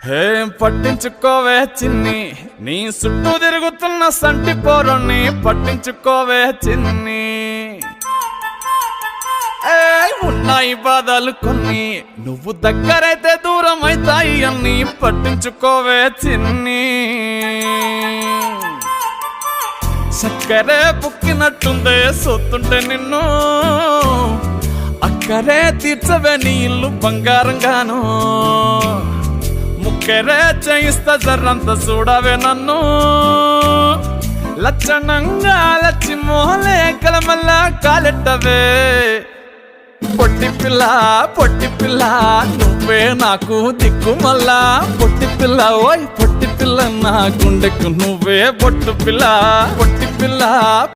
హే పట్టించుకోవే చిన్ని, నీ చుట్టూ తిరుగుతున్న సంటి పోరుని పట్టించుకోవే చిన్ని. ఉన్నాయి బాధలు కొన్ని, నువ్వు దగ్గరైతే దూరం అవుతాయి అన్ని పట్టించుకోవే చిన్ని. చక్కరే పుక్కినట్టుందే సొత్తుంటే నిన్ను, అక్కరే తీర్చవే నీ ఇల్లు బంగారంగాను. ముక్కరే చేయిస్తా జర్రంత చూడవే నన్ను, లచ్చణంగా లచ్చి మోహలే కలమల్లా కాలెట్టవే. పొట్టి పిల్ల నువ్వే నాకు దిక్కు మల్లా. పొట్టి పిల్ల ఓయ్ పొట్టి పిల్ల, నా గుండెకు నువ్వే పొట్టు పిల్ల. పొట్టి పిల్ల